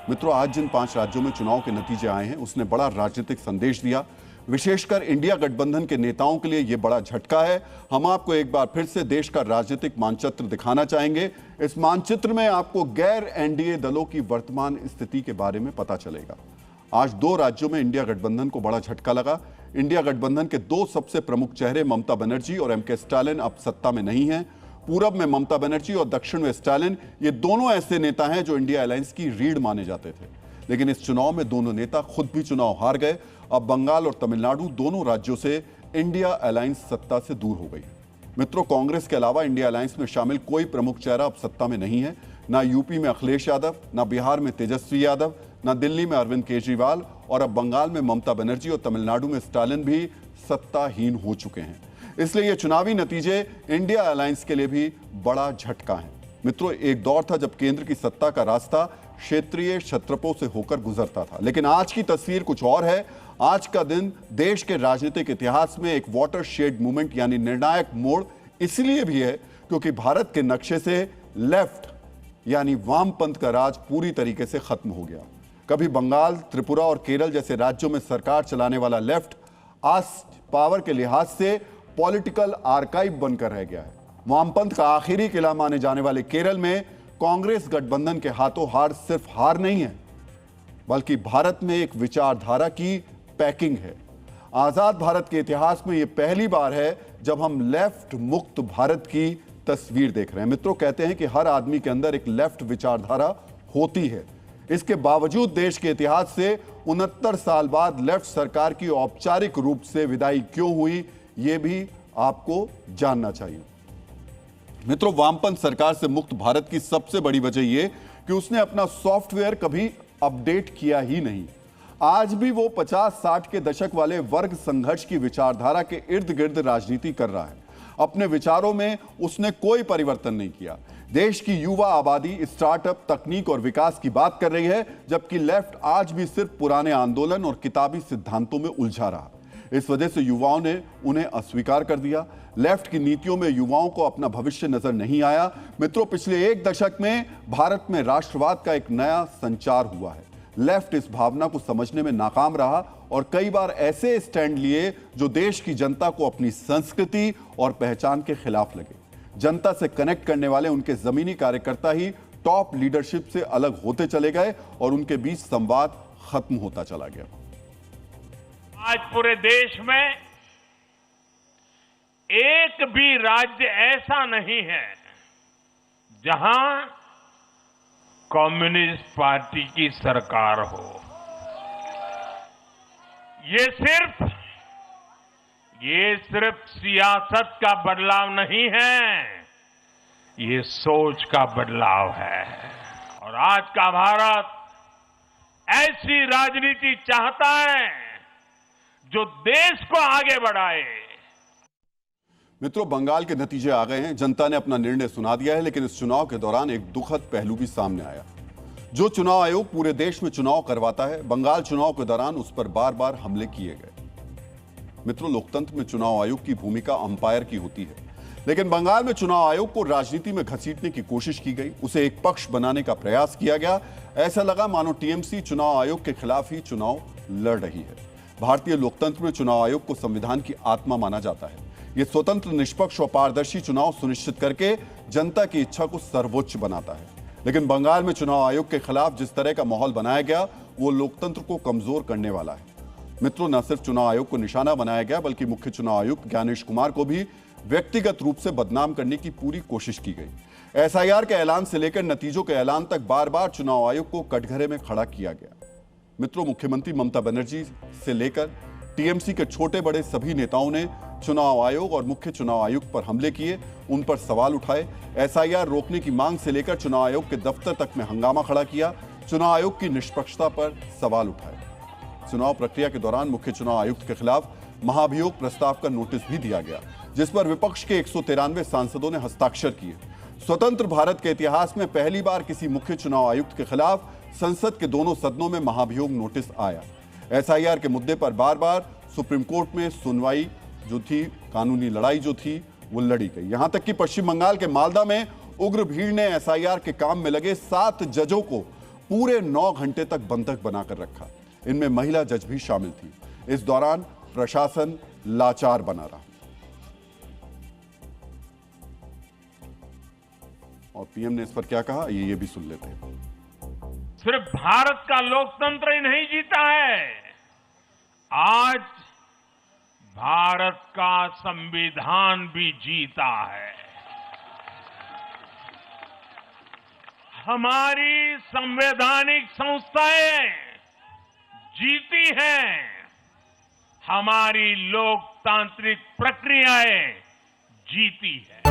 मित्रों, आज जिन 5 राज्यों में चुनाव के नतीजे आए हैं उसने बड़ा राजनीतिक संदेश दिया। विशेषकर इंडिया गठबंधन के नेताओं के लिए यह बड़ा झटका है। हम आपको एक बार फिर से देश का राजनीतिक मानचित्र दिखाना चाहेंगे। इस मानचित्र में आपको गैर एनडीए दलों की वर्तमान स्थिति के बारे में पता चलेगा। आज 2 राज्यों में इंडिया गठबंधन को बड़ा झटका लगा। इंडिया गठबंधन के 2 सबसे प्रमुख चेहरे ममता बनर्जी और एम के स्टालिन अब सत्ता में नहीं हैं। पूरब में ममता बनर्जी और दक्षिण में स्टालिन, ये दोनों ऐसे नेता हैं जो इंडिया अलायंस की रीढ़ माने जाते थे। लेकिन इस चुनाव में दोनों नेता खुद भी चुनाव हार गए। अब बंगाल और तमिलनाडु दोनों राज्यों से इंडिया अलायंस सत्ता से दूर हो गई। मित्रों, कांग्रेस के अलावा इंडिया अलायंस में शामिल कोई प्रमुख चेहरा अब सत्ता में नहीं है। ना यूपी में अखिलेश यादव, ना बिहार में तेजस्वी यादव, ना दिल्ली में अरविंद केजरीवाल, और अब बंगाल में ममता बनर्जी और तमिलनाडु में स्टालिन भी सत्ताहीन हो चुके हैं। इसलिए ये चुनावी नतीजे इंडिया अलायंस के लिए भी बड़ा झटका है। मित्रों, एक दौर था जब केंद्र की सत्ता का रास्ता क्षेत्रीय छत्रपों से होकर गुजरता था, लेकिन आज की तस्वीर कुछ और है। आज का दिन देश के राजनीतिक इतिहास में एक वाटरशेड मूवमेंट यानी निर्णायक मोड़ इसलिए भी है क्योंकि भारत के नक्शे से लेफ्ट यानी वामपंथ का राज पूरी तरीके से खत्म हो गया। कभी बंगाल, त्रिपुरा और केरल जैसे राज्यों में सरकार चलाने वाला लेफ्ट आज पावर के लिहाज से पॉलिटिकल आर्काइव बनकर रह गया है। वामपंथ का आखिरी किला माने जाने वाले केरल में कांग्रेस गठबंधन के हाथों हार सिर्फ हार नहीं है, बल्कि भारत में एक विचारधारा की पैकिंग है। आजाद भारत के इतिहास में यह पहली बार है जब हम लेफ्ट मुक्त भारत की तस्वीर देख रहे हैं। मित्रों, कहते हैं कि हर आदमी के अंदर एक लेफ्ट विचारधारा होती है। इसके बावजूद देश के इतिहास से 69 साल बाद लेफ्ट सरकार की औपचारिक रूप से विदाई क्यों हुई, यह भी आपको जानना चाहिए। मित्रों, वामपंथ सरकार से मुक्त भारत की सबसे बड़ी वजह यह कि उसने अपना सॉफ्टवेयर कभी अपडेट किया ही नहीं। आज भी वो 50-60 के दशक वाले वर्ग संघर्ष की विचारधारा के इर्द गिर्द राजनीति कर रहा है। अपने विचारों में उसने कोई परिवर्तन नहीं किया। देश की युवा आबादी स्टार्टअप, तकनीक और विकास की बात कर रही है, जबकि लेफ्ट आज भी सिर्फ पुराने आंदोलन और किताबी सिद्धांतों में उलझा रहा। इस वजह से युवाओं ने उन्हें अस्वीकार कर दिया। लेफ्ट की नीतियों में युवाओं को अपना भविष्य नजर नहीं आया। मित्रों, पिछले 1 दशक में भारत में राष्ट्रवाद का एक नया संचार हुआ है। लेफ्ट इस भावना को समझने में नाकाम रहा और कई बार ऐसे स्टैंड लिए जो देश की जनता को अपनी संस्कृति और पहचान के खिलाफ लगे। जनता से कनेक्ट करने वाले उनके जमीनी कार्यकर्ता ही टॉप लीडरशिप से अलग होते चले गए और उनके बीच संवाद खत्म होता चला गया। आज पूरे देश में एक भी राज्य ऐसा नहीं है जहां कम्युनिस्ट पार्टी की सरकार हो। ये सिर्फ सियासत का बदलाव नहीं है, ये सोच का बदलाव है। और आज का भारत ऐसी राजनीति चाहता है जो देश को आगे बढ़ाए। मित्रों, बंगाल के नतीजे आ गए हैं। जनता ने अपना निर्णय सुना दिया है, लेकिन इस चुनाव के दौरान एक दुखद पहलू भी सामने आया। जो चुनाव आयोग पूरे देश में चुनाव करवाता है, बंगाल चुनाव के दौरान उस पर बार बार हमले किए गए। मित्रों, लोकतंत्र में चुनाव आयोग की भूमिका अंपायर की होती है, लेकिन बंगाल में चुनाव आयोग को राजनीति में घसीटने की कोशिश की गई। उसे एक पक्ष बनाने का प्रयास किया गया। ऐसा लगा मानो टीएमसी चुनाव आयोग के खिलाफ ही चुनाव लड़ रही है। भारतीय लोकतंत्र में चुनाव आयोग को संविधान की आत्मा माना जाता है। यह स्वतंत्र, निष्पक्ष और पारदर्शी चुनाव सुनिश्चित करके जनता की इच्छा को सर्वोच्च बनाता है। लेकिन बंगाल में चुनाव आयोग के खिलाफ जिस तरह का माहौल बनाया गया, वो लोकतंत्र को कमजोर करने वाला है। मित्रों, न सिर्फ चुनाव आयोग को निशाना बनाया गया, बल्कि मुख्य चुनाव आयुक्त ज्ञानेश कुमार को भी व्यक्तिगत रूप से बदनाम करने की पूरी कोशिश की गई। एसआईआर के ऐलान से लेकर नतीजों के ऐलान तक बार बार चुनाव आयोग को कटघरे में खड़ा किया गया। मित्रों, मुख्यमंत्री ममता बनर्जी से लेकर टीएमसी के छोटे बड़े सभी नेताओं ने चुनाव आयोग और मुख्य चुनाव आयुक्त पर हमले किए, उन पर सवाल उठाए। एसआईआर रोकने की मांग से लेकर चुनाव आयोग के दफ्तर तक में हंगामा खड़ा किया। चुनाव आयोग की निष्पक्षता पर सवाल उठाए। चुनाव प्रक्रिया के दौरान मुख्य चुनाव आयुक्त के खिलाफ महाभियोग प्रस्ताव का नोटिस भी दिया गया, जिस पर विपक्ष के 193 सांसदों ने हस्ताक्षर किए। स्वतंत्र भारत के इतिहास में पहली बार किसी मुख्य चुनाव आयुक्त के खिलाफ संसद के दोनों सदनों में महाभियोग नोटिस आया। एसआईआर के मुद्दे पर बार बार सुप्रीम कोर्ट में सुनवाई जो थी, कानूनी लड़ाई जो थी, वो लड़ी गई। यहां तक कि पश्चिम बंगाल के मालदा में उग्र भीड़ ने एसआईआर के काम में लगे 7 जजों को पूरे 9 घंटे तक बंधक बनाकर रखा। इनमें महिला जज भी शामिल थी। इस दौरान प्रशासन लाचार बना रहा और पीएम ने इस पर क्या कहा, ये भी सुन लेते हैं। सिर्फ भारत का लोकतंत्र ही नहीं जीता है, आज भारत का संविधान भी जीता है। हमारी संवैधानिक संस्थाएं जीती हैं, हमारी लोकतांत्रिक प्रक्रियाएं जीती है।